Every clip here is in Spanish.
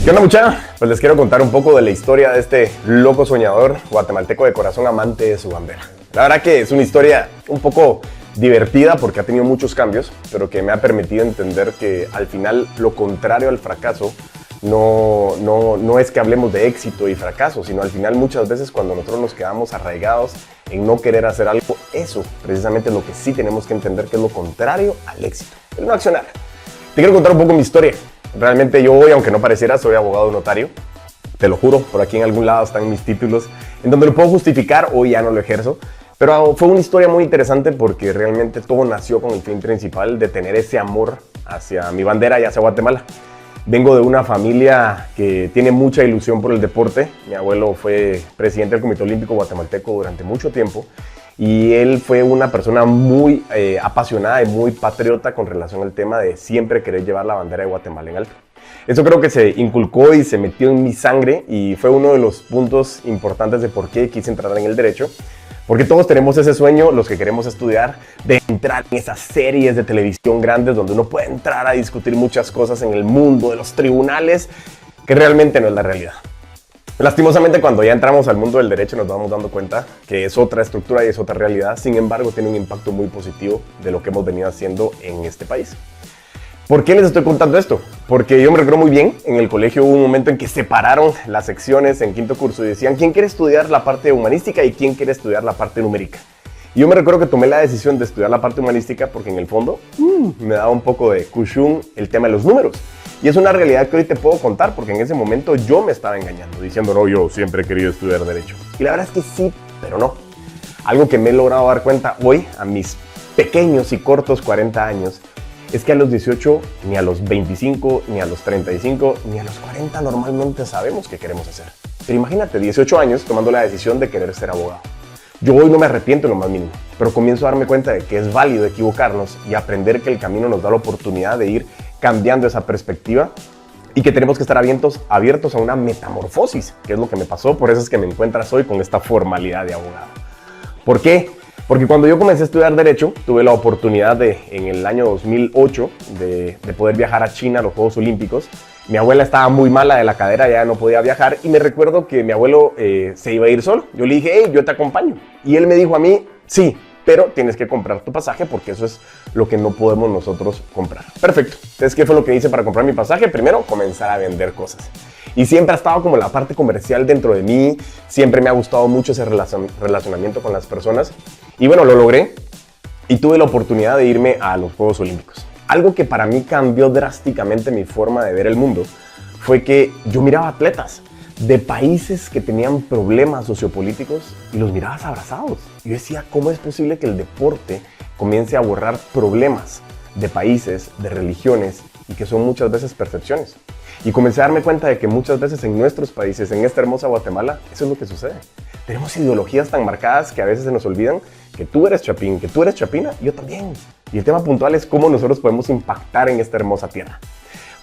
¿Qué onda, muchacha? Pues les quiero contar un poco de la historia de este loco soñador guatemalteco de corazón, amante de su bandera. La verdad que es una historia un poco divertida porque ha tenido muchos cambios, pero que me ha permitido entender que al final lo contrario al fracaso no es que hablemos de éxito y fracaso, sino al final muchas veces cuando nosotros nos quedamos arraigados en no querer hacer algo, eso precisamente es lo que sí tenemos que entender que es lo contrario al éxito, el no accionar. Te quiero contar un poco mi historia. Realmente yo hoy, aunque no pareciera, soy abogado notario. Te lo juro, por aquí en algún lado están mis títulos. En donde lo puedo justificar, hoy ya no lo ejerzo. Pero fue una historia muy interesante porque realmente todo nació con el fin principal de tener ese amor hacia mi bandera y hacia Guatemala. Vengo de una familia que tiene mucha ilusión por el deporte. Mi abuelo fue presidente del Comité Olímpico Guatemalteco durante mucho tiempo. Y él fue una persona muy apasionada y muy patriota con relación al tema de siempre querer llevar la bandera de Guatemala en alto. Eso creo que se inculcó y se metió en mi sangre y fue uno de los puntos importantes de por qué quise entrar en el derecho. Porque todos tenemos ese sueño, los que queremos estudiar, de entrar en esas series de televisión grandes donde uno puede entrar a discutir muchas cosas en el mundo de los tribunales, que realmente no es la realidad. Lastimosamente, cuando ya entramos al mundo del derecho nos vamos dando cuenta que es otra estructura y es otra realidad. Sin embargo, tiene un impacto muy positivo de lo que hemos venido haciendo en este país. ¿Por qué les estoy contando esto? Porque yo me recuerdo muy bien, en el colegio hubo un momento en que separaron las secciones en quinto curso y decían quién quiere estudiar la parte humanística y quién quiere estudiar la parte numérica. Y yo me recuerdo que tomé la decisión de estudiar la parte humanística porque en el fondo me daba un poco de cushún el tema de los números. Y es una realidad que hoy te puedo contar porque en ese momento yo me estaba engañando, diciendo, no, yo siempre he querido estudiar Derecho. Y la verdad es que sí, pero no. Algo que me he logrado dar cuenta hoy, a mis pequeños y cortos 40 años, es que a los 18, ni a los 25, ni a los 35, ni a los 40 normalmente sabemos qué queremos hacer. Pero imagínate, 18 años tomando la decisión de querer ser abogado. Yo hoy no me arrepiento en lo más mínimo, pero comienzo a darme cuenta de que es válido equivocarnos y aprender que el camino nos da la oportunidad de ir cambiando esa perspectiva y que tenemos que estar abiertos a una metamorfosis, que es lo que me pasó, por eso es que me encuentras hoy con esta formalidad de abogado. ¿Por qué? Porque cuando yo comencé a estudiar Derecho, tuve la oportunidad en el año 2008 de poder viajar a China a los Juegos Olímpicos. Mi abuela estaba muy mala de la cadera, ya no podía viajar y me recuerdo que mi abuelo se iba a ir solo. Yo le dije, hey, yo te acompaño. Y él me dijo a mí, sí, pero tienes que comprar tu pasaje porque eso es lo que no podemos nosotros comprar. Perfecto. Entonces, ¿qué fue lo que hice para comprar mi pasaje? Primero, comenzar a vender cosas. Y siempre ha estado como la parte comercial dentro de mí. Siempre me ha gustado mucho ese relacionamiento con las personas. Y bueno, lo logré y tuve la oportunidad de irme a los Juegos Olímpicos. Algo que para mí cambió drásticamente mi forma de ver el mundo fue que yo miraba atletas de países que tenían problemas sociopolíticos y los mirabas abrazados. Yo decía, ¿cómo es posible que el deporte comience a borrar problemas de países, de religiones y que son muchas veces percepciones? Y comencé a darme cuenta de que muchas veces en nuestros países, en esta hermosa Guatemala, eso es lo que sucede. Tenemos ideologías tan marcadas que a veces se nos olvidan que tú eres chapín, que tú eres chapina, y yo también. Y el tema puntual es cómo nosotros podemos impactar en esta hermosa tierra.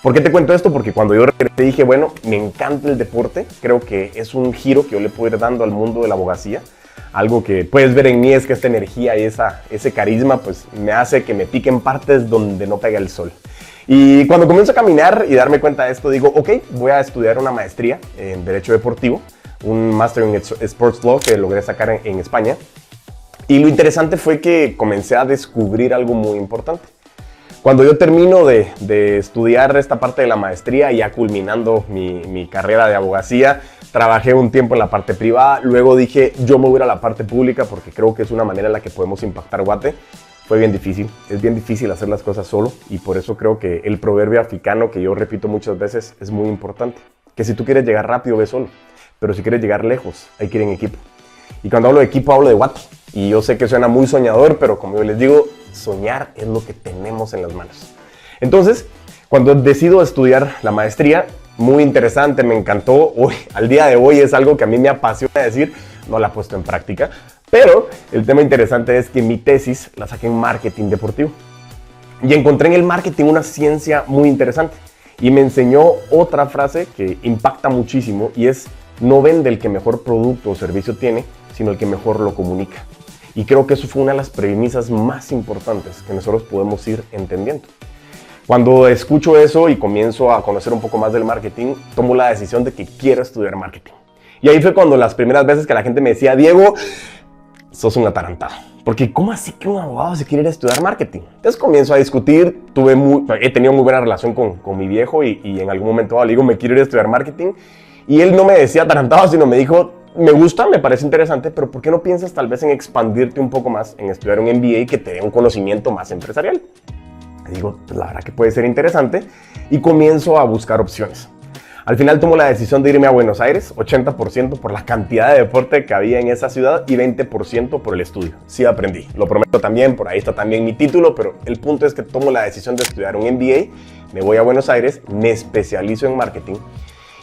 ¿Por qué te cuento esto? Porque cuando yo regresé dije, bueno, me encanta el deporte, creo que es un giro que yo le puedo ir dando al mundo de la abogacía. Algo que puedes ver en mí es que esta energía y ese carisma pues me hace que me piquen partes donde no pega el sol. Y cuando comienzo a caminar y darme cuenta de esto, digo, ok, voy a estudiar una maestría en Derecho Deportivo, un Master en Sports Law que logré sacar en España. Y lo interesante fue que comencé a descubrir algo muy importante. Cuando yo termino de estudiar esta parte de la maestría, ya culminando mi carrera de abogacía, trabajé un tiempo en la parte privada, luego dije, yo me voy a ir a la parte pública porque creo que es una manera en la que podemos impactar Guate. Fue bien difícil, es bien difícil hacer las cosas solo y por eso creo que el proverbio africano que yo repito muchas veces es muy importante. Que si tú quieres llegar rápido, ve solo, pero si quieres llegar lejos, hay que ir en equipo. Y cuando hablo de equipo, hablo de Guate. Y yo sé que suena muy soñador, pero como yo les digo, soñar es lo que tenemos en las manos. Entonces, cuando decido estudiar la maestría, muy interesante, me encantó. Hoy, al día de hoy es algo que a mí me apasiona decir, no la he puesto en práctica. Pero el tema interesante es que mi tesis la saqué en marketing deportivo. Y encontré en el marketing una ciencia muy interesante. Y me enseñó otra frase que impacta muchísimo y es, no vende el que mejor producto o servicio tiene, sino el que mejor lo comunica. Y creo que eso fue una de las premisas más importantes que nosotros podemos ir entendiendo. Cuando escucho eso y comienzo a conocer un poco más del marketing, tomo la decisión de que quiero estudiar marketing. Y ahí fue cuando las primeras veces que la gente me decía, Diego, sos un atarantado. Porque ¿cómo así que un abogado se quiere ir a estudiar marketing? Entonces comienzo a discutir, he tenido muy buena relación con mi viejo y en algún momento le digo, me quiero ir a estudiar marketing. Y él no me decía atarantado, sino me dijo, me gusta, me parece interesante, pero ¿por qué no piensas tal vez en expandirte un poco más, en estudiar un MBA que te dé un conocimiento más empresarial? Y digo, pues la verdad que puede ser interesante y comienzo a buscar opciones. Al final tomo la decisión de irme a Buenos Aires, 80% por la cantidad de deporte que había en esa ciudad y 20% por el estudio. Sí aprendí, lo prometo también, por ahí está también mi título, pero el punto es que tomo la decisión de estudiar un MBA, me voy a Buenos Aires, me especializo en marketing.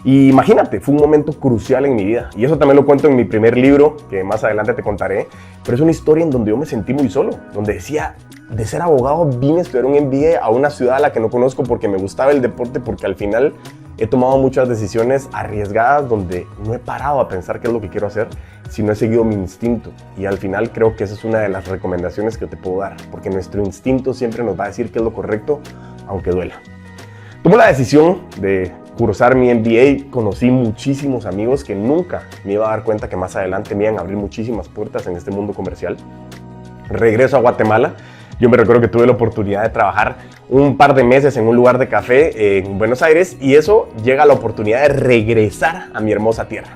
Y imagínate, fue un momento crucial en mi vida. Y eso también lo cuento en mi primer libro, que más adelante te contaré. Pero es una historia en donde yo me sentí muy solo. Donde decía, de ser abogado vine a estudiar un MBA a una ciudad a la que no conozco porque me gustaba el deporte, porque al final he tomado muchas decisiones arriesgadas donde no he parado a pensar qué es lo que quiero hacer, sino he seguido mi instinto. Y al final creo que esa es una de las recomendaciones que te puedo dar. Porque nuestro instinto siempre nos va a decir qué es lo correcto, aunque duela. Tomo la decisión de cursar mi MBA, conocí muchísimos amigos que nunca me iba a dar cuenta que más adelante me iban a abrir muchísimas puertas en este mundo comercial. Regreso a Guatemala. Yo me recuerdo que tuve la oportunidad de trabajar un par de meses en un lugar de café en Buenos Aires y eso llega a la oportunidad de regresar a mi hermosa tierra.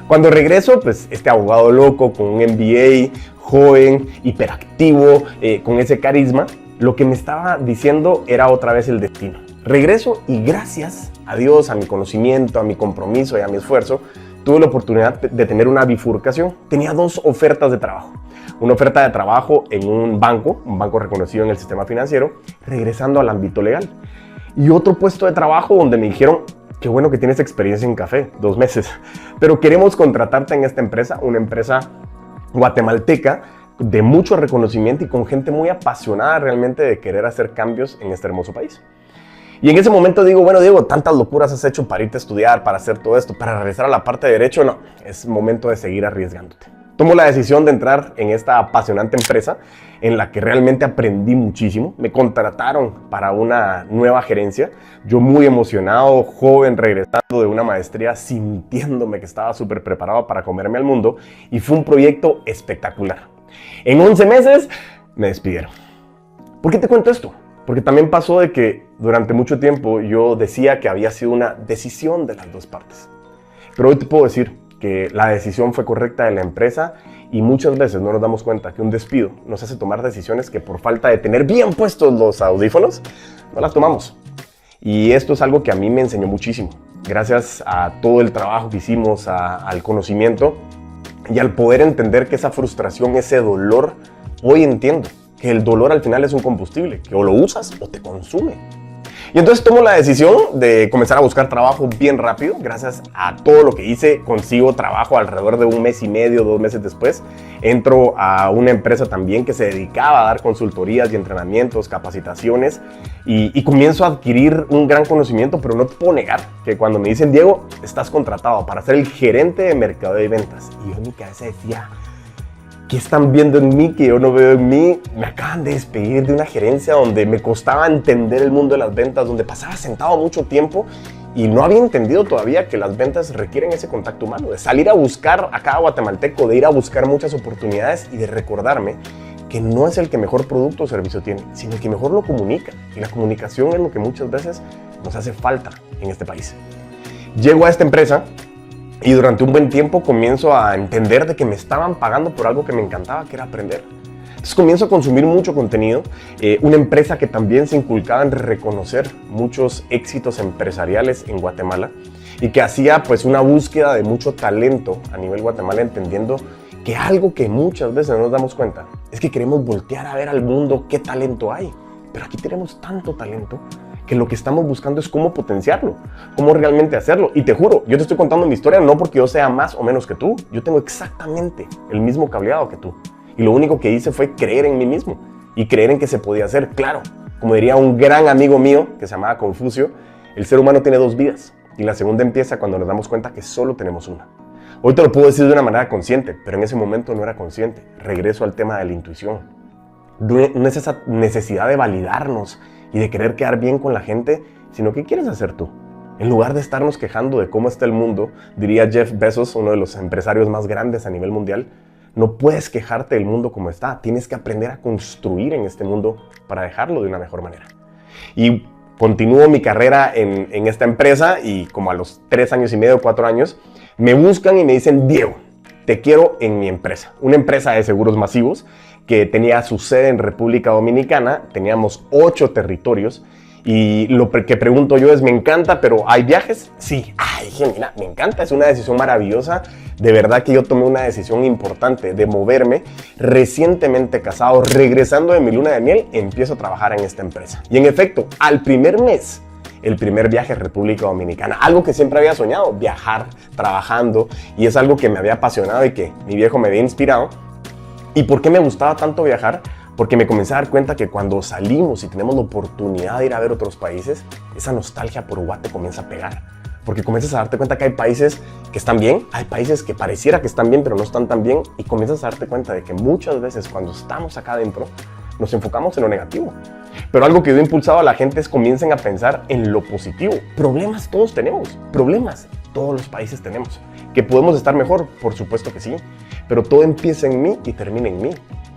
Cuando regreso, pues este abogado loco con un MBA, joven, hiperactivo, con ese carisma, lo que me estaba diciendo era otra vez el destino. Regreso y gracias a Dios, a mi conocimiento, a mi compromiso y a mi esfuerzo, tuve la oportunidad de tener una bifurcación. Tenía dos ofertas de trabajo. Una oferta de trabajo en un banco reconocido en el sistema financiero, regresando al ámbito legal. Y otro puesto de trabajo donde me dijeron, qué bueno que tienes experiencia en café, 2 meses, pero queremos contratarte en esta empresa, una empresa guatemalteca, de mucho reconocimiento y con gente muy apasionada realmente de querer hacer cambios en este hermoso país. Y en ese momento digo, bueno, Diego, tantas locuras has hecho para irte a estudiar, para hacer todo esto, para regresar a la parte de derecho. No, es momento de seguir arriesgándote. Tomo la decisión de entrar en esta apasionante empresa en la que realmente aprendí muchísimo. Me contrataron para una nueva gerencia. Yo muy emocionado, joven, regresando de una maestría, sintiéndome que estaba súper preparado para comerme al mundo. Y fue un proyecto espectacular. En 11 meses me despidieron. ¿Por qué te cuento esto? Porque también pasó de que durante mucho tiempo yo decía que había sido una decisión de las dos partes. Pero hoy te puedo decir que la decisión fue correcta de la empresa y muchas veces no nos damos cuenta que un despido nos hace tomar decisiones que por falta de tener bien puestos los audífonos, no las tomamos. Y esto es algo que a mí me enseñó muchísimo. Gracias a todo el trabajo que hicimos, al conocimiento y al poder entender que esa frustración, ese dolor, hoy entiendo que el dolor al final es un combustible, que o lo usas o te consume. Y entonces tomo la decisión de comenzar a buscar trabajo bien rápido. Gracias a todo lo que hice, consigo trabajo alrededor de 1 mes y medio, 2 meses después. Entro a una empresa también que se dedicaba a dar consultorías y entrenamientos, capacitaciones. Y comienzo a adquirir un gran conocimiento, pero no te puedo negar que cuando me dicen, Diego, estás contratado para ser el gerente de mercadeo y ventas. Y yo en mi cabeza decía, ¿qué están viendo en mí que yo no veo en mí? Me acaban de despedir de una gerencia donde me costaba entender el mundo de las ventas, donde pasaba sentado mucho tiempo y no había entendido todavía que las ventas requieren ese contacto humano, de salir a buscar a cada guatemalteco, de ir a buscar muchas oportunidades y de recordarme que no es el que mejor producto o servicio tiene, sino el que mejor lo comunica. Y la comunicación es lo que muchas veces nos hace falta en este país. Llego a esta empresa y durante un buen tiempo comienzo a entender de que me estaban pagando por algo que me encantaba, que era aprender. Entonces comienzo a consumir mucho contenido, una empresa que también se inculcaba en reconocer muchos éxitos empresariales en Guatemala y que hacía pues una búsqueda de mucho talento a nivel Guatemala, entendiendo que algo que muchas veces no nos damos cuenta es que queremos voltear a ver al mundo qué talento hay, pero aquí tenemos tanto talento que lo que estamos buscando es cómo potenciarlo, cómo realmente hacerlo. Y te juro, yo te estoy contando mi historia no porque yo sea más o menos que tú. Yo tengo exactamente el mismo cableado que tú. Y lo único que hice fue creer en mí mismo y creer en que se podía hacer. Claro, como diría un gran amigo mío que se llamaba Confucio, el ser humano tiene 2 vidas y la segunda empieza cuando nos damos cuenta que solo tenemos una. Hoy te lo puedo decir de una manera consciente, pero en ese momento no era consciente. Regreso al tema de la intuición. No es esa necesidad de validarnos y de querer quedar bien con la gente, sino qué quieres hacer tú. En lugar de estarnos quejando de cómo está el mundo, diría Jeff Bezos, uno de los empresarios más grandes a nivel mundial, no puedes quejarte del mundo como está, tienes que aprender a construir en este mundo para dejarlo de una mejor manera. Y continúo mi carrera en esta empresa y como a los 3 años y medio, 4 años, me buscan y me dicen, Diego, te quiero en mi empresa. Una empresa de seguros masivos que tenía su sede en República Dominicana, teníamos 8 territorios. Y lo que pregunto yo es, ¿me encanta, pero hay viajes? Sí. Ay, mira, me encanta, es una decisión maravillosa. De verdad que yo tomé una decisión importante de moverme. Recientemente casado, regresando de mi luna de miel, empiezo a trabajar en esta empresa. Y en efecto, al primer mes, el primer viaje a República Dominicana, algo que siempre había soñado, viajar, trabajando, y es algo que me había apasionado y que mi viejo me había inspirado. ¿Y por qué me gustaba tanto viajar? Porque me comencé a dar cuenta que cuando salimos y tenemos la oportunidad de ir a ver otros países, esa nostalgia por Guate comienza a pegar. Porque comienzas a darte cuenta que hay países que están bien, hay países que pareciera que están bien, pero no están tan bien, y comienzas a darte cuenta de que muchas veces cuando estamos acá adentro, nos enfocamos en lo negativo. Pero algo que yo he impulsado a la gente es comiencen a pensar en lo positivo. Problemas todos tenemos, problemas todos los países tenemos. ¿Que podemos estar mejor? Por supuesto que sí, pero todo empieza en mí y termina en mí.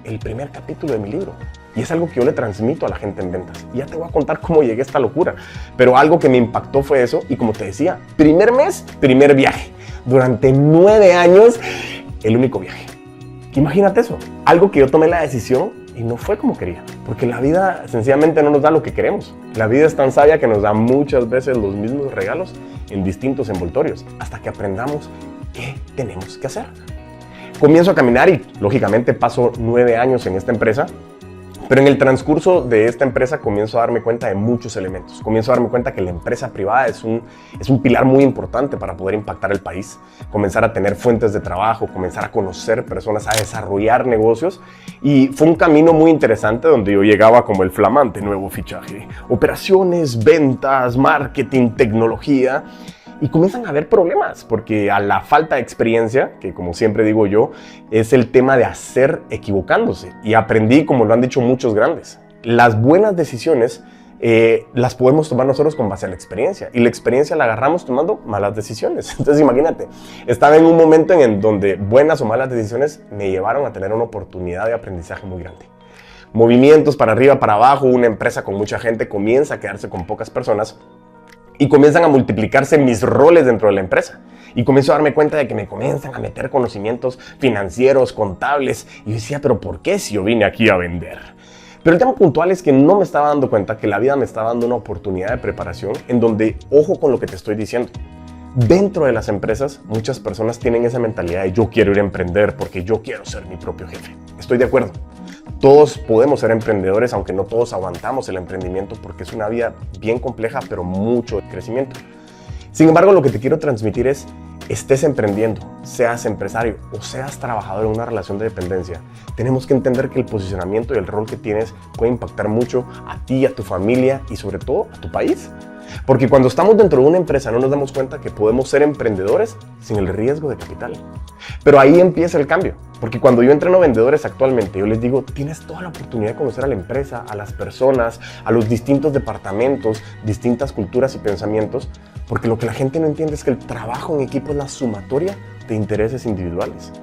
El primer capítulo de mi libro. Y es algo que yo le transmito a la gente en ventas. Y ya te voy a contar cómo llegué a esta locura. Pero algo que me impactó fue eso. Y como te decía, primer mes, primer viaje. Durante 9 años, el único viaje. Imagínate eso. Algo que yo tomé la decisión y no fue como quería. Porque la vida sencillamente no nos da lo que queremos. La vida es tan sabia que nos da muchas veces los mismos regalos en distintos envoltorios. Hasta que aprendamos qué tenemos que hacer. Comienzo a caminar y, lógicamente, paso 9 años en esta empresa, pero en el transcurso de esta empresa comienzo a darme cuenta de muchos elementos. Comienzo a darme cuenta que la empresa privada es un pilar muy importante para poder impactar el país, comenzar a tener fuentes de trabajo, comenzar a conocer personas, a desarrollar negocios, y fue un camino muy interesante donde yo llegaba como el flamante nuevo fichaje. Operaciones, ventas, marketing, tecnología. Y comienzan a haber problemas, porque a la falta de experiencia, que como siempre digo yo, es el tema de hacer equivocándose. Y aprendí, como lo han dicho muchos grandes, las buenas decisiones las podemos tomar nosotros con base a la experiencia. Y la experiencia la agarramos tomando malas decisiones. Entonces imagínate, estaba en un momento en donde buenas o malas decisiones me llevaron a tener una oportunidad de aprendizaje muy grande. Movimientos para arriba, para abajo, una empresa con mucha gente comienza a quedarse con pocas personas. Y comienzan a multiplicarse mis roles dentro de la empresa. Y comienzo a darme cuenta de que me comienzan a meter conocimientos financieros, contables. Y yo decía, ¿pero por qué si yo vine aquí a vender? Pero el tema puntual es que no me estaba dando cuenta que la vida me estaba dando una oportunidad de preparación en donde, ojo con lo que te estoy diciendo. Dentro de las empresas, muchas personas tienen esa mentalidad de yo quiero ir a emprender porque yo quiero ser mi propio jefe. Estoy de acuerdo. Todos podemos ser emprendedores, aunque no todos aguantamos el emprendimiento porque es una vida bien compleja, pero mucho crecimiento. Sin embargo, lo que te quiero transmitir es, estés emprendiendo, seas empresario o seas trabajador en una relación de dependencia, tenemos que entender que el posicionamiento y el rol que tienes puede impactar mucho a ti, a tu familia y sobre todo a tu país. Porque cuando estamos dentro de una empresa no nos damos cuenta que podemos ser emprendedores sin el riesgo de capital. Pero ahí empieza el cambio. Porque cuando yo entreno vendedores actualmente, yo les digo, tienes toda la oportunidad de conocer a la empresa, a las personas, a los distintos departamentos, distintas culturas y pensamientos. Porque lo que la gente no entiende es que el trabajo en equipo es la sumatoria de intereses individuales.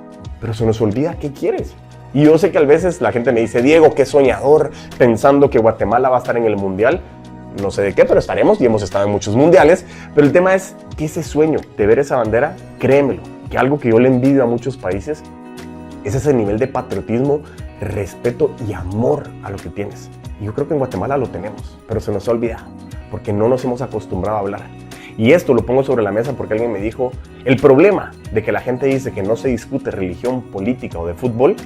Pero se nos olvida qué quieres. Y yo sé que a veces la gente me dice, Diego, qué soñador, pensando que Guatemala va a estar en el Mundial. No sé de qué, pero estaremos y hemos estado en muchos mundiales. Pero el tema es que ese sueño de ver esa bandera, créemelo, que algo que yo le envidio a muchos países es ese nivel de patriotismo, respeto y amor a lo que tienes. Y yo creo que en Guatemala lo tenemos, pero se nos ha olvidado, porque no nos hemos acostumbrado a hablar. Y esto lo pongo sobre la mesa porque alguien me dijo, el problema de que la gente dice que no se discute religión, política o de fútbol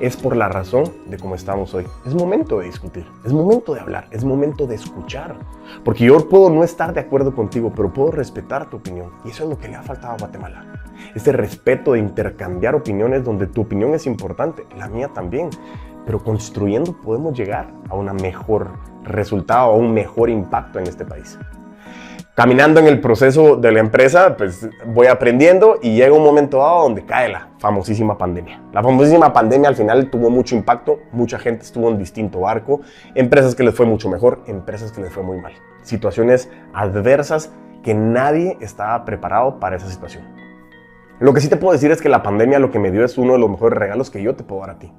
es por la razón de cómo estamos hoy. Es momento de discutir, es momento de hablar, es momento de escuchar. Porque yo puedo no estar de acuerdo contigo, pero puedo respetar tu opinión. Y eso es lo que le ha faltado a Guatemala. Ese respeto de intercambiar opiniones donde tu opinión es importante, la mía también. Pero construyendo podemos llegar a un mejor resultado, a un mejor impacto en este país. Caminando en el proceso de la empresa, pues voy aprendiendo y llega un momento dado donde cae la famosísima pandemia. La famosísima pandemia al final tuvo mucho impacto, mucha gente estuvo en distinto barco, empresas que les fue mucho mejor, empresas que les fue muy mal. Situaciones adversas que nadie estaba preparado para esa situación. Lo que sí te puedo decir es que la pandemia lo que me dio es uno de los mejores regalos que yo te puedo dar a ti.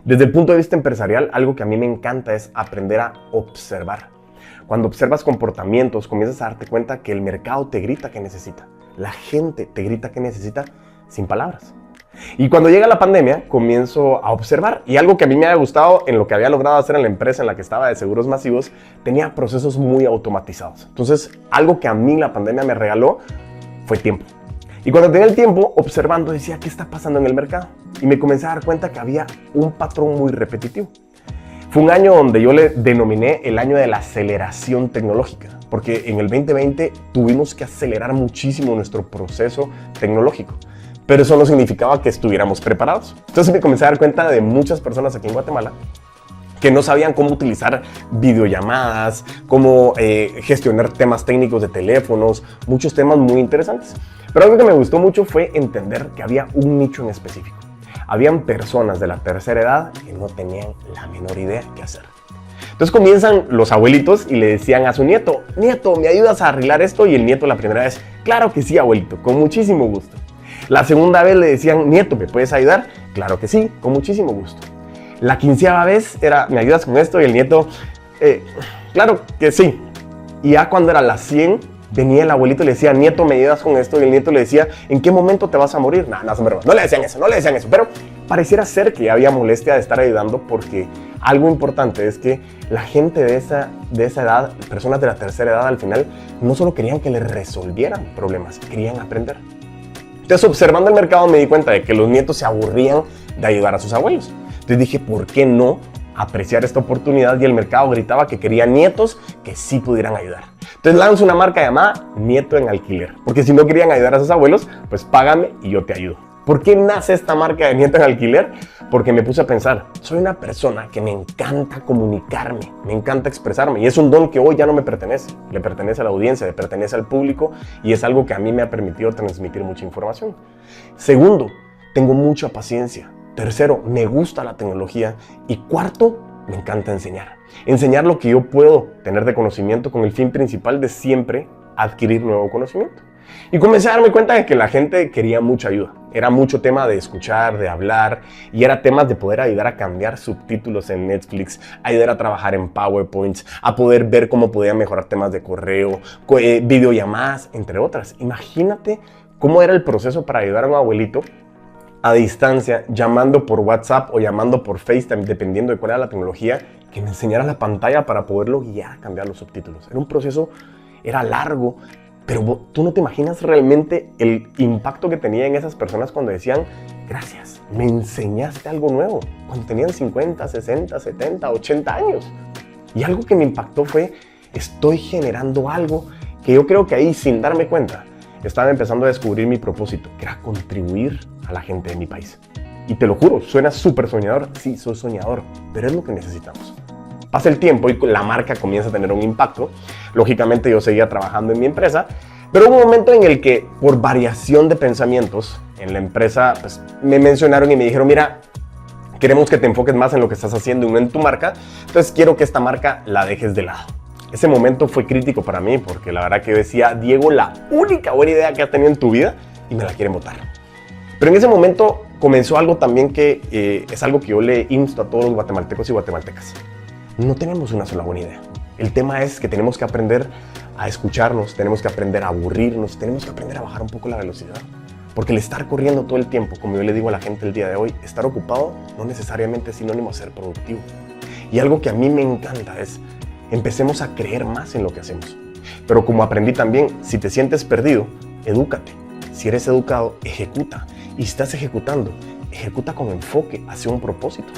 Desde el punto de vista empresarial, algo que a mí me encanta es aprender a observar. Cuando observas comportamientos, comienzas a darte cuenta que el mercado te grita que necesita. La gente te grita que necesita sin palabras. Y cuando llega la pandemia, comienzo a observar. Y algo que a mí me había gustado en lo que había logrado hacer en la empresa en la que estaba de seguros masivos, tenía procesos muy automatizados. Entonces, algo que a mí la pandemia me regaló fue tiempo. Y cuando tenía el tiempo, observando, decía, ¿qué está pasando en el mercado? Y me comencé a dar cuenta que había un patrón muy repetitivo. Fue un año donde yo le denominé el año de la aceleración tecnológica, porque en el 2020 tuvimos que acelerar muchísimo nuestro proceso tecnológico, pero eso no significaba que estuviéramos preparados. Entonces me comencé a dar cuenta de muchas personas aquí en Guatemala que no sabían cómo utilizar videollamadas, cómo gestionar temas técnicos de teléfonos, muchos temas muy interesantes. Pero algo que me gustó mucho fue entender que había un nicho en específico. Habían personas de la tercera edad que no tenían la menor idea qué hacer. Entonces comienzan los abuelitos y le decían a su nieto, nieto, ¿me ayudas a arreglar esto? Y el nieto la primera vez, claro que sí, abuelito, con muchísimo gusto. La segunda vez le decían, nieto, ¿me puedes ayudar? Claro que sí, con muchísimo gusto. La 15ª vez era, ¿me ayudas con esto? Y el nieto, claro que sí. Y ya cuando era la 100, venía el abuelito y le decía, nieto, ¿me ayudas con esto? Y el nieto le decía, ¿en qué momento te vas a morir? No le decían eso, pero pareciera ser que había molestia de estar ayudando porque algo importante es que la gente de esa edad, personas de la tercera edad al final, no solo querían que les resolvieran problemas, querían aprender. Entonces, observando el mercado me di cuenta de que los nietos se aburrían de ayudar a sus abuelos. Entonces dije, ¿por qué no apreciar esta oportunidad? Y el mercado gritaba que quería nietos que sí pudieran ayudar. Entonces lanzo una marca llamada Nieto en Alquiler, porque si no querían ayudar a sus abuelos, pues págame y yo te ayudo. ¿Por qué nace esta marca de Nieto en Alquiler? Porque me puse a pensar, soy una persona que me encanta comunicarme, me encanta expresarme, y es un don que hoy ya no me pertenece, le pertenece a la audiencia, le pertenece al público, y es algo que a mí me ha permitido transmitir mucha información. Segundo, tengo mucha paciencia. Tercero, me gusta la tecnología. Y cuarto, me encanta enseñar. Enseñar lo que yo puedo tener de conocimiento con el fin principal de siempre adquirir nuevo conocimiento. Y comencé a darme cuenta de que la gente quería mucha ayuda. Era mucho tema de escuchar, de hablar, y era temas de poder ayudar a cambiar subtítulos en Netflix, ayudar a trabajar en PowerPoints, a poder ver cómo podían mejorar temas de correo, videollamadas, entre otras. Imagínate cómo era el proceso para ayudar a un abuelito a distancia, llamando por WhatsApp o llamando por FaceTime, dependiendo de cuál era la tecnología, que me enseñara la pantalla para poderlo guiar a cambiar los subtítulos. Era un proceso, era largo, pero tú no te imaginas realmente el impacto que tenía en esas personas cuando decían, gracias, me enseñaste algo nuevo, cuando tenían 50, 60, 70, 80 años. Y algo que me impactó fue, estoy generando algo que yo creo que ahí, sin darme cuenta, estaba empezando a descubrir mi propósito, que era contribuir a la gente de mi país. Y te lo juro, suena súper soñador. Sí, soy soñador, pero es lo que necesitamos. Pasa el tiempo y la marca comienza a tener un impacto. Lógicamente yo seguía trabajando en mi empresa, pero hubo un momento en el que, por variación de pensamientos en la empresa, pues, me mencionaron y me dijeron, mira, queremos que te enfoques más en lo que estás haciendo y no en tu marca, entonces quiero que esta marca la dejes de lado. Ese momento fue crítico para mí porque la verdad que yo decía, Diego, la única buena idea que has tenido en tu vida y me la quieren botar. Pero en ese momento comenzó algo también que es algo que yo le insto a todos los guatemaltecos y guatemaltecas. No tenemos una sola buena idea. El tema es que tenemos que aprender a escucharnos, tenemos que aprender a aburrirnos, tenemos que aprender a bajar un poco la velocidad. Porque el estar corriendo todo el tiempo, como yo le digo a la gente el día de hoy, estar ocupado no necesariamente es sinónimo de ser productivo. Y algo que a mí me encanta es, empecemos a creer más en lo que hacemos. Pero como aprendí también, si te sientes perdido, edúcate. Si eres educado, ejecuta. Y si estás ejecutando, ejecuta con enfoque hacia un propósito.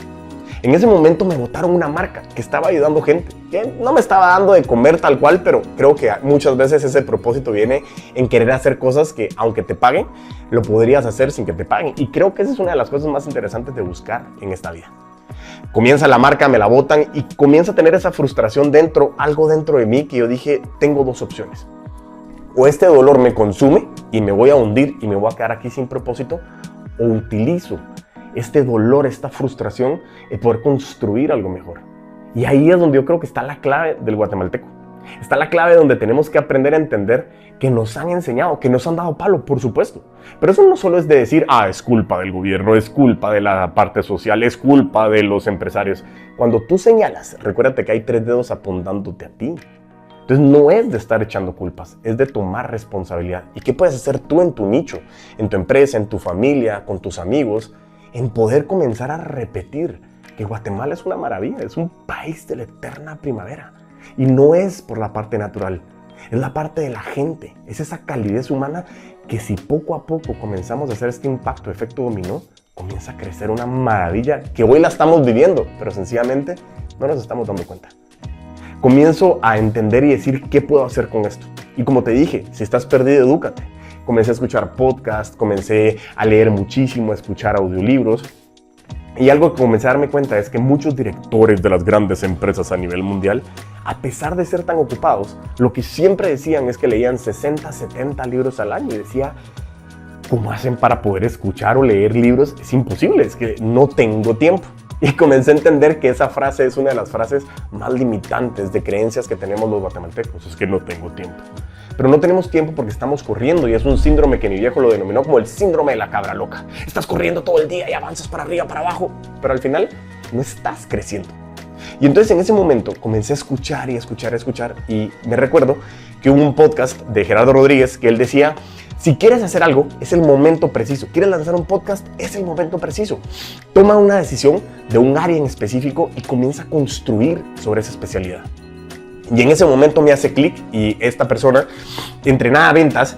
En ese momento me botaron una marca que estaba ayudando gente, que no me estaba dando de comer tal cual, pero creo que muchas veces ese propósito viene en querer hacer cosas que, aunque te paguen, lo podrías hacer sin que te paguen. Y creo que esa es una de las cosas más interesantes de buscar en esta vida. Comienza la marca, me la botan y comienza a tener esa frustración dentro, algo dentro de mí que yo dije, tengo dos opciones. O este dolor me consume y me voy a hundir y me voy a quedar aquí sin propósito, o utilizo este dolor, esta frustración, en poder construir algo mejor. Y ahí es donde yo creo que está la clave del guatemalteco. Está la clave donde tenemos que aprender a entender que nos han enseñado, que nos han dado palo, por supuesto. Pero eso no solo es de decir, es culpa del gobierno, es culpa de la parte social, es culpa de los empresarios. Cuando tú señalas, recuérdate que hay 3 dedos apuntándote a ti. Entonces no es de estar echando culpas, es de tomar responsabilidad. ¿Y qué puedes hacer tú en tu nicho, en tu empresa, en tu familia, con tus amigos, en poder comenzar a repetir que Guatemala es una maravilla, es un país de la eterna primavera? Y no es por la parte natural, es la parte de la gente, es esa calidez humana que si poco a poco comenzamos a hacer este impacto, efecto dominó, comienza a crecer una maravilla que hoy la estamos viviendo, pero sencillamente no nos estamos dando cuenta. Comienzo a entender y decir qué puedo hacer con esto. Y como te dije, si estás perdido, edúcate. Comencé a escuchar podcasts, comencé a leer muchísimo, a escuchar audiolibros. Y algo que comencé a darme cuenta es que muchos directores de las grandes empresas a nivel mundial, a pesar de ser tan ocupados, lo que siempre decían es que leían 60, 70 libros al año. Y decía, ¿cómo hacen para poder escuchar o leer libros? Es imposible, es que no tengo tiempo. Y comencé a entender que esa frase es una de las frases más limitantes de creencias que tenemos los guatemaltecos. Es que no tengo tiempo. Pero no tenemos tiempo porque estamos corriendo y es un síndrome que mi viejo lo denominó como el síndrome de la cabra loca. Estás corriendo todo el día y avanzas para arriba, para abajo, pero al final no estás creciendo. Y entonces en ese momento comencé a escuchar y a escuchar y a escuchar y me recuerdo que hubo un podcast de Gerardo Rodríguez que él decía, si quieres hacer algo, es el momento preciso. ¿Quieres lanzar un podcast? Es el momento preciso. Toma una decisión de un área en específico y comienza a construir sobre esa especialidad. Y en ese momento me hace clic y esta persona entrenaba ventas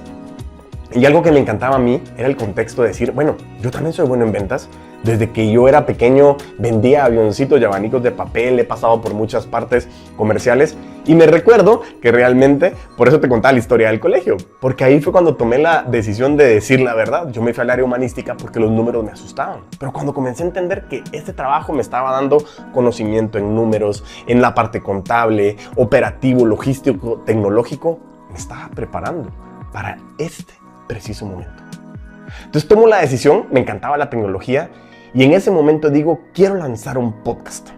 y algo que me encantaba a mí era el contexto de decir, bueno, yo también soy bueno en ventas. Desde que yo era pequeño vendía avioncitos y abanicos de papel, he pasado por muchas partes comerciales y me recuerdo que realmente, por eso te contaba la historia del colegio, porque ahí fue cuando tomé la decisión de decir la verdad. Yo me fui al área humanística porque los números me asustaban, pero cuando comencé a entender que este trabajo me estaba dando conocimiento en números, en la parte contable, operativo, logístico, tecnológico, me estaba preparando para este preciso momento. Entonces tomo la decisión, me encantaba la tecnología y en ese momento digo, quiero lanzar un podcast.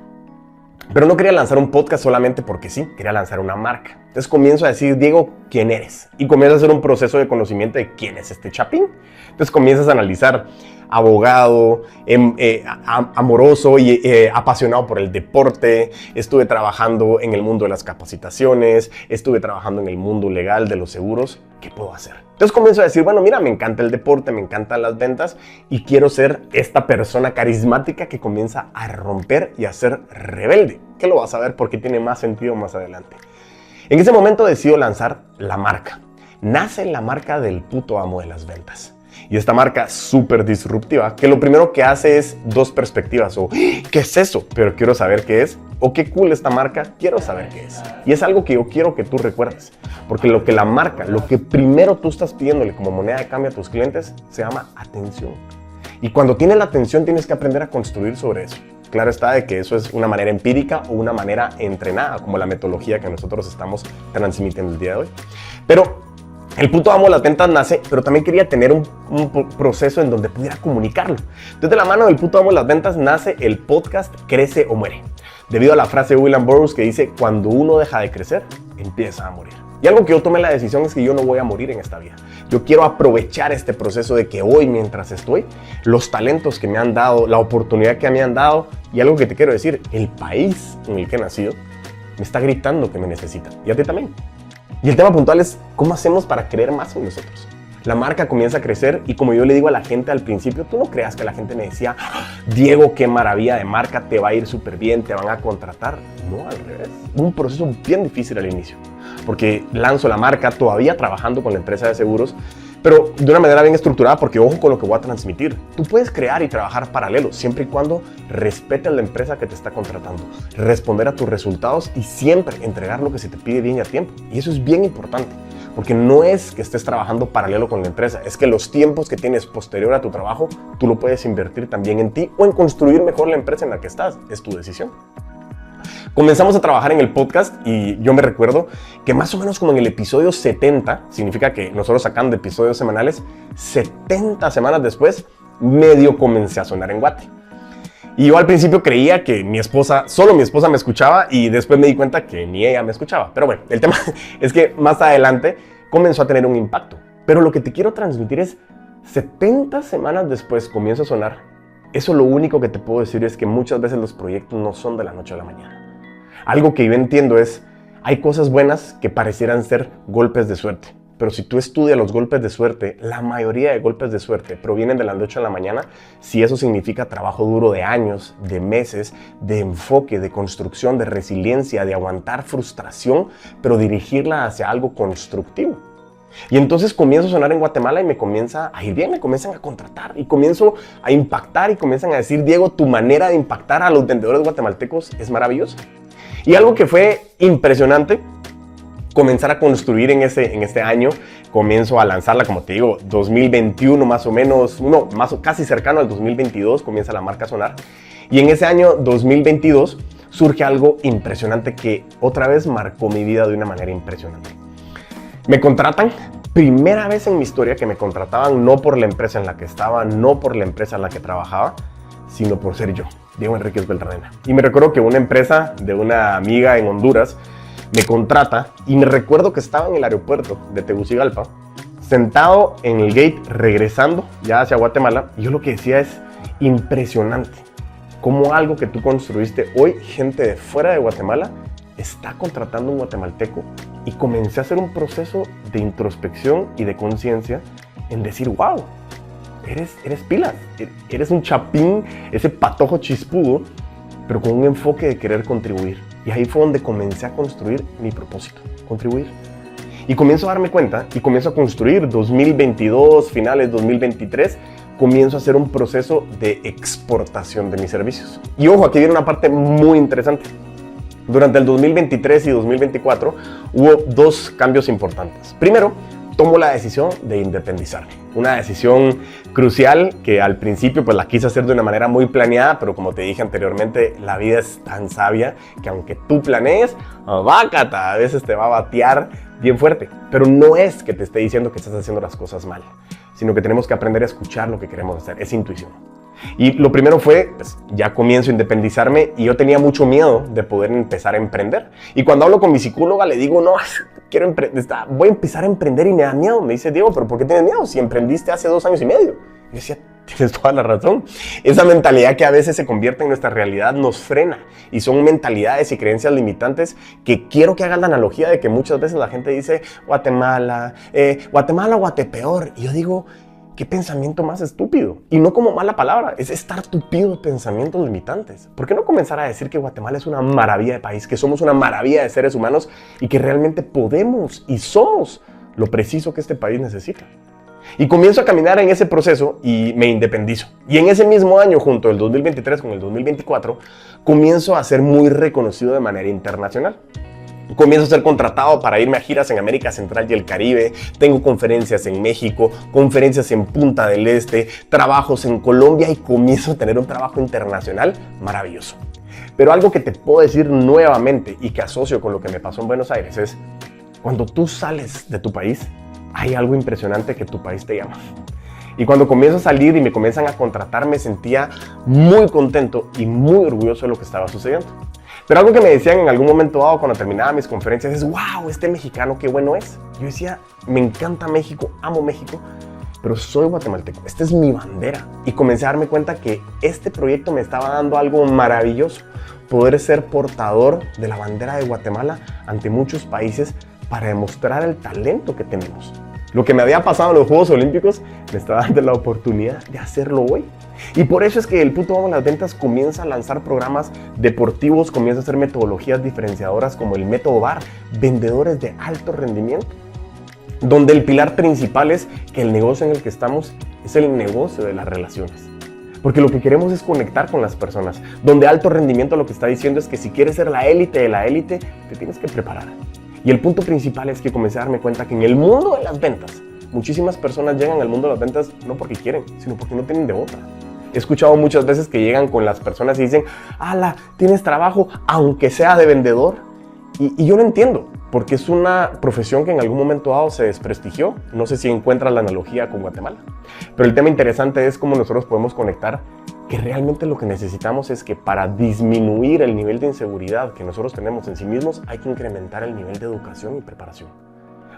Pero no quería lanzar un podcast solamente porque sí, quería lanzar una marca. Entonces comienzo a decir, Diego, ¿quién eres? Y comienzo a hacer un proceso de conocimiento de quién es este Chapín. Entonces comienzas a analizar, abogado, amoroso y apasionado por el deporte. Estuve trabajando en el mundo de las capacitaciones, estuve trabajando en el mundo legal de los seguros. ¿Qué puedo hacer? Entonces comienzo a decir, bueno, mira, me encanta el deporte, me encantan las ventas y quiero ser esta persona carismática que comienza a romper y a ser rebelde. Que lo vas a ver porque tiene más sentido más adelante. En ese momento decido lanzar la marca. Nace la marca del puto amo de las ventas. Y esta marca súper disruptiva, que lo primero que hace es 2 perspectivas, o ¿qué es eso? Pero quiero saber qué es, o qué cool esta marca, quiero saber qué es. Y es algo que yo quiero que tú recuerdes, porque lo que la marca, lo que primero tú estás pidiéndole como moneda de cambio a tus clientes, se llama atención. Y cuando tienes la atención tienes que aprender a construir sobre eso. Claro está de que eso es una manera empírica o una manera entrenada, como la metodología que nosotros estamos transmitiendo el día de hoy. Pero el puto amo de las ventas nace, pero también quería tener un proceso en donde pudiera comunicarlo. Entonces, de la mano del puto amo de las ventas nace el podcast Crece o Muere, debido a la frase de William Burroughs que dice, cuando uno deja de crecer, empieza a morir. Y algo que yo tomé la decisión es que yo no voy a morir en esta vida. Yo quiero aprovechar este proceso de que hoy, mientras estoy, los talentos que me han dado, la oportunidad que me han dado, y algo que te quiero decir, el país en el que he nacido me está gritando que me necesita. Y a ti también. Y el tema puntual es cómo hacemos para creer más en nosotros. La marca comienza a crecer y como yo le digo a la gente al principio, tú no creas que la gente me decía, Diego, qué maravilla de marca, te va a ir súper bien, te van a contratar. No, al revés. Un proceso bien difícil al inicio, porque lanzo la marca todavía trabajando con la empresa de seguros, pero de una manera bien estructurada, porque ojo con lo que voy a transmitir. Tú puedes crear y trabajar paralelo, siempre y cuando respetes la empresa que te está contratando, responder a tus resultados y siempre entregar lo que se te pide bien y a tiempo. Y eso es bien importante, porque no es que estés trabajando paralelo con la empresa, es que los tiempos que tienes posterior a tu trabajo, tú lo puedes invertir también en ti o en construir mejor la empresa en la que estás. Es tu decisión. Comenzamos a trabajar en el podcast y yo me recuerdo que más o menos como en el episodio 70, significa que nosotros sacando episodios semanales, 70 semanas después, medio comencé a sonar en Guate. Y yo al principio creía que solo mi esposa me escuchaba y después me di cuenta que ni ella me escuchaba. Pero bueno, el tema es que más adelante comenzó a tener un impacto. Pero lo que te quiero transmitir es, 70 semanas después comienzo a sonar. Eso lo único que te puedo decir es que muchas veces los proyectos no son de la noche a la mañana. Algo que yo entiendo es, hay cosas buenas que parecieran ser golpes de suerte. Pero si tú estudias los golpes de suerte, la mayoría de golpes de suerte provienen de la noche a la mañana, si eso significa trabajo duro de años, de meses, de enfoque, de construcción, de resiliencia, de aguantar frustración, pero dirigirla hacia algo constructivo. Y entonces comienzo a sonar en Guatemala y me comienza a ir bien, me comienzan a contratar y comienzo a impactar y comienzan a decir, Diego, tu manera de impactar a los vendedores guatemaltecos es maravillosa. Y algo que fue impresionante, comenzar a construir en este año, comienzo a lanzarla, como te digo, 2021 más o menos, casi cercano al 2022, comienza la marca a sonar. Y en ese año 2022 surge algo impresionante que otra vez marcó mi vida de una manera impresionante. Me contratan, primera vez en mi historia que me contrataban no por la empresa en la que estaba, no por la empresa en la que trabajaba, sino por ser yo, Diego Enríquez Beltranena. Y me recuerdo que una empresa de una amiga en Honduras me contrata y me recuerdo que estaba en el aeropuerto de Tegucigalpa, sentado en el gate regresando ya hacia Guatemala, y yo lo que decía es impresionante cómo algo que tú construiste hoy, gente de fuera de Guatemala, está contratando un guatemalteco, y comencé a hacer un proceso de introspección y de conciencia en decir, wow, eres pilas, eres un chapín, ese patojo chispudo, pero con un enfoque de querer contribuir. Y ahí fue donde comencé a construir mi propósito, contribuir. Y comienzo a darme cuenta y comienzo a construir 2022, finales 2023, comienzo a hacer un proceso de exportación de mis servicios. Y ojo, aquí viene una parte muy interesante. Durante el 2023 y 2024 hubo dos cambios importantes. Primero, tomo la decisión de independizarme. Una decisión crucial que al principio pues la quise hacer de una manera muy planeada, pero como te dije anteriormente, la vida es tan sabia que aunque tú planees, vácata, a veces te va a batear bien fuerte. Pero no es que te esté diciendo que estás haciendo las cosas mal, sino que tenemos que aprender a escuchar lo que queremos hacer, es intuición. Y lo primero fue, pues ya comienzo a independizarme y yo tenía mucho miedo de poder empezar a emprender. Y cuando hablo con mi psicóloga le digo, no, voy a empezar a emprender y me da miedo. Me dice, Diego, ¿pero por qué tienes miedo? Si emprendiste hace 2 años y medio. Y decía, tienes toda la razón. Esa mentalidad que a veces se convierte en nuestra realidad nos frena. Y son mentalidades y creencias limitantes que quiero que hagan la analogía de que muchas veces la gente dice, Guatemala, Guatepeor. Y yo digo, ¿qué pensamiento más estúpido? Y no como mala palabra, es estar tupido de pensamientos limitantes. ¿Por qué no comenzar a decir que Guatemala es una maravilla de país, que somos una maravilla de seres humanos y que realmente podemos y somos lo preciso que este país necesita? Y comienzo a caminar en ese proceso y me independizo. Y en ese mismo año, junto el 2023 con el 2024, comienzo a ser muy reconocido de manera internacional. Comienzo a ser contratado para irme a giras en América Central y el Caribe, tengo conferencias en México, conferencias en Punta del Este, trabajos en Colombia y comienzo a tener un trabajo internacional maravilloso. Pero algo que te puedo decir nuevamente y que asocio con lo que me pasó en Buenos Aires es, cuando tú sales de tu país, hay algo impresionante que tu país te llama. Y cuando comienzo a salir y me comienzan a contratar, me sentía muy contento y muy orgulloso de lo que estaba sucediendo. Pero algo que me decían en algún momento dado cuando terminaba mis conferencias es, wow, este mexicano qué bueno es. Yo decía, me encanta México, amo México, pero soy guatemalteco, esta es mi bandera. Y comencé a darme cuenta que este proyecto me estaba dando algo maravilloso, poder ser portador de la bandera de Guatemala ante muchos países para demostrar el talento que tenemos. Lo que me había pasado en los Juegos Olímpicos me está dando la oportunidad de hacerlo hoy. Y por eso es que el Punto Vamos las Ventas comienza a lanzar programas deportivos, comienza a hacer metodologías diferenciadoras como el método VAR, vendedores de alto rendimiento, donde el pilar principal es que el negocio en el que estamos es el negocio de las relaciones. Porque lo que queremos es conectar con las personas, donde alto rendimiento lo que está diciendo es que si quieres ser la élite de la élite, te tienes que preparar. Y el punto principal es que comencé a darme cuenta que en el mundo de las ventas, muchísimas personas llegan al mundo de las ventas no porque quieren, sino porque no tienen de otra. He escuchado muchas veces que llegan con las personas y dicen, ala, ¿tienes trabajo aunque sea de vendedor? Y yo lo entiendo, porque es una profesión que en algún momento dado se desprestigió. No sé si encuentras la analogía con Guatemala. Pero el tema interesante es cómo nosotros podemos conectar que realmente lo que necesitamos es que para disminuir el nivel de inseguridad que nosotros tenemos en sí mismos, hay que incrementar el nivel de educación y preparación.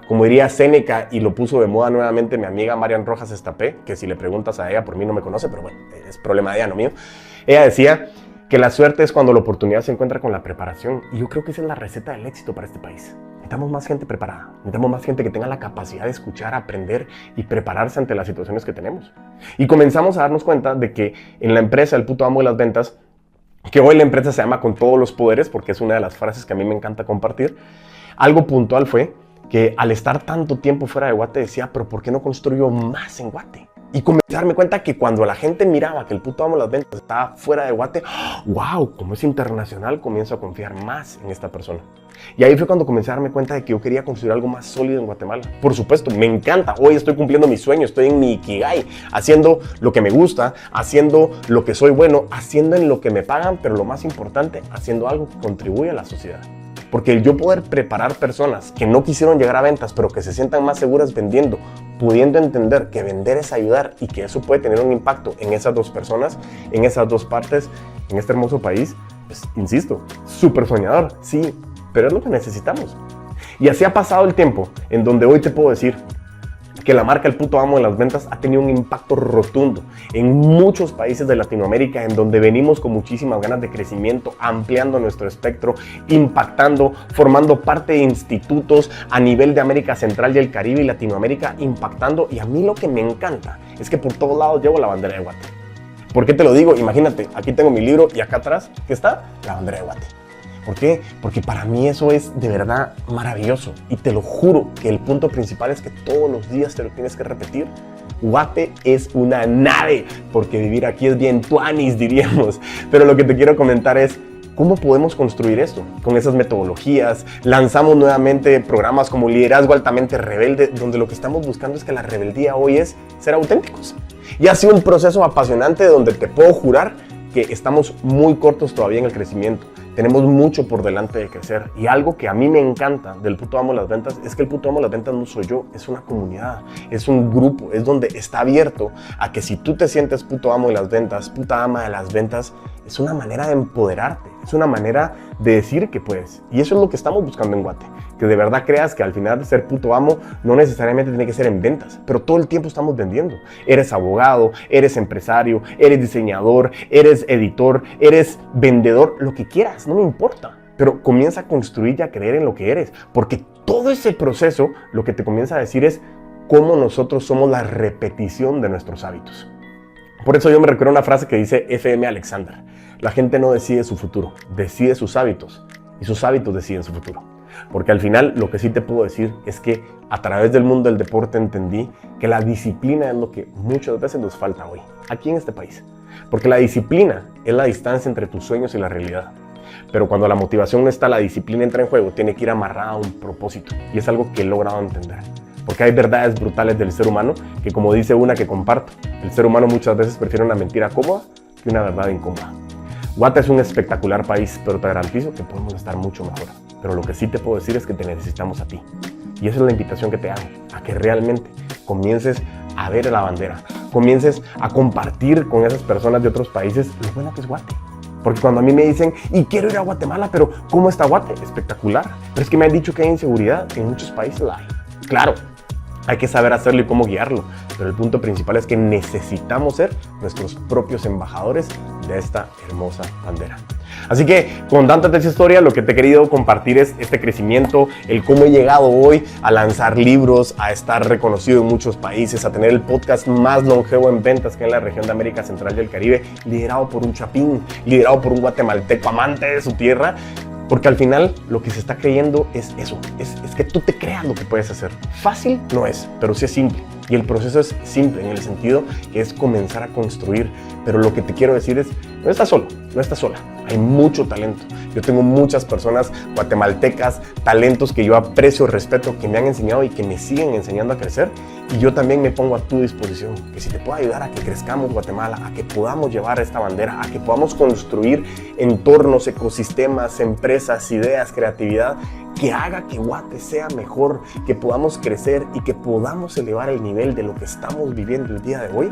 Como diría Séneca, y lo puso de moda nuevamente mi amiga Marian Rojas Estapé, que si le preguntas a ella, por mí no me conoce, pero bueno, es problema de ella, no mío. Ella decía que la suerte es cuando la oportunidad se encuentra con la preparación. Y yo creo que esa es la receta del éxito para este país. Necesitamos más gente preparada, necesitamos más gente que tenga la capacidad de escuchar, aprender y prepararse ante las situaciones que tenemos. Y comenzamos a darnos cuenta de que en la empresa, el puto amo de las ventas, que hoy la empresa se llama Con Todos los Poderes, porque es una de las frases que a mí me encanta compartir, algo puntual fue que al estar tanto tiempo fuera de Guate decía, pero ¿por qué no construyo más en Guate? Y comencé a darme cuenta que cuando la gente miraba que el puto amo de las ventas estaba fuera de Guate, wow, como es internacional, comienzo a confiar más en esta persona. Y ahí fue cuando comencé a darme cuenta de que yo quería construir algo más sólido en Guatemala. Por supuesto, me encanta. Hoy estoy cumpliendo mi sueño, estoy en mi Ikigai, haciendo lo que me gusta, haciendo lo que soy bueno, haciendo en lo que me pagan, pero lo más importante, haciendo algo que contribuye a la sociedad. Porque el yo poder preparar personas que no quisieron llegar a ventas, pero que se sientan más seguras vendiendo, pudiendo entender que vender es ayudar y que eso puede tener un impacto en esas dos personas, en esas dos partes, en este hermoso país, pues insisto, súper soñador, sí, pero es lo que necesitamos. Y así ha pasado el tiempo en donde hoy te puedo decir que la marca El Puto Amo de las Ventas ha tenido un impacto rotundo en muchos países de Latinoamérica, en donde venimos con muchísimas ganas de crecimiento, ampliando nuestro espectro, impactando, formando parte de institutos a nivel de América Central y el Caribe y Latinoamérica, impactando. Y a mí lo que me encanta es que por todos lados llevo la bandera de Guate. ¿Por qué te lo digo? Imagínate, aquí tengo mi libro y acá atrás, ¿qué está? La bandera de Guate. ¿Por qué? Porque para mí eso es de verdad maravilloso. Y te lo juro que el punto principal es que todos los días te lo tienes que repetir. Guate es una nave, porque vivir aquí es bien tuanis, diríamos. Pero lo que te quiero comentar es, ¿cómo podemos construir esto? Con esas metodologías, lanzamos nuevamente programas como Liderazgo Altamente Rebelde, donde lo que estamos buscando es que la rebeldía hoy es ser auténticos. Y ha sido un proceso apasionante donde te puedo jurar que estamos muy cortos todavía en el crecimiento. Tenemos mucho por delante de crecer. Y algo que a mí me encanta del Puto Amo de las Ventas es que el Puto Amo de las Ventas no soy yo, es una comunidad, es un grupo, es donde está abierto a que si tú te sientes puto amo de las ventas, puta ama de las ventas, es una manera de empoderarte, es una manera de decir que puedes. Y eso es lo que estamos buscando en Guate, que de verdad creas que al final de ser puto amo no necesariamente tiene que ser en ventas, pero todo el tiempo estamos vendiendo. Eres abogado, eres empresario, eres diseñador, eres editor, eres vendedor, lo que quieras, no me importa. Pero comienza a construir y a creer en lo que eres, porque todo ese proceso lo que te comienza a decir es cómo nosotros somos la repetición de nuestros hábitos. Por eso yo me recuerdo una frase que dice F.M. Alexander: la gente no decide su futuro, decide sus hábitos, y sus hábitos deciden su futuro. Porque al final lo que sí te puedo decir es que a través del mundo del deporte entendí que la disciplina es lo que muchas veces nos falta hoy, aquí en este país. Porque la disciplina es la distancia entre tus sueños y la realidad. Pero cuando la motivación no está, la disciplina entra en juego, tiene que ir amarrada a un propósito. Y es algo que he logrado entender. Porque hay verdades brutales del ser humano que, como dice una que comparto, el ser humano muchas veces prefiere una mentira cómoda que una verdad incómoda. Guate es un espectacular país, pero te garantizo que podemos estar mucho mejor. Pero lo que sí te puedo decir es que te necesitamos a ti. Y esa es la invitación que te hago, a que realmente comiences a ver la bandera, comiences a compartir con esas personas de otros países lo bueno que es Guate. Porque cuando a mí me dicen, y quiero ir a Guatemala, pero ¿cómo está Guate? Espectacular. Pero es que me han dicho que hay inseguridad, en muchos países la hay. Claro, hay que saber hacerlo y cómo guiarlo, pero el punto principal es que necesitamos ser nuestros propios embajadores de esta hermosa bandera. Así que con tanta de esa historia, lo que te he querido compartir es este crecimiento, el cómo he llegado hoy a lanzar libros, a estar reconocido en muchos países, a tener el podcast más longevo en ventas que en la región de América Central y el Caribe, liderado por un chapín, liderado por un guatemalteco amante de su tierra. Porque al final lo que se está creyendo es eso, es que tú te creas lo que puedes hacer. Fácil no es, pero sí es simple. Y el proceso es simple en el sentido que es comenzar a construir. Pero lo que te quiero decir es, no estás solo, no estás sola. Hay mucho talento. Yo tengo muchas personas guatemaltecas, talentos que yo aprecio, respeto, que me han enseñado y que me siguen enseñando a crecer. Y yo también me pongo a tu disposición, que si te puedo ayudar a que crezcamos Guatemala, a que podamos llevar esta bandera, a que podamos construir entornos, ecosistemas, empresas, ideas, creatividad, que haga que Guate sea mejor, que podamos crecer y que podamos elevar el nivel de lo que estamos viviendo el día de hoy,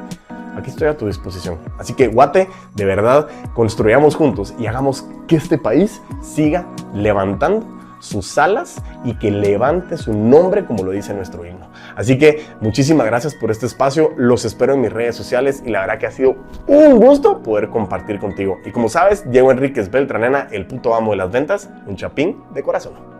aquí estoy a tu disposición. Así que Guate, de verdad, construyamos juntos y hagamos que este país siga levantando sus alas y que levante su nombre como lo dice nuestro himno. Así que muchísimas gracias por este espacio, los espero en mis redes sociales y la verdad que ha sido un gusto poder compartir contigo. Y como sabes, Diego Enríquez Beltranena, el puto amo de las ventas, un chapín de corazón.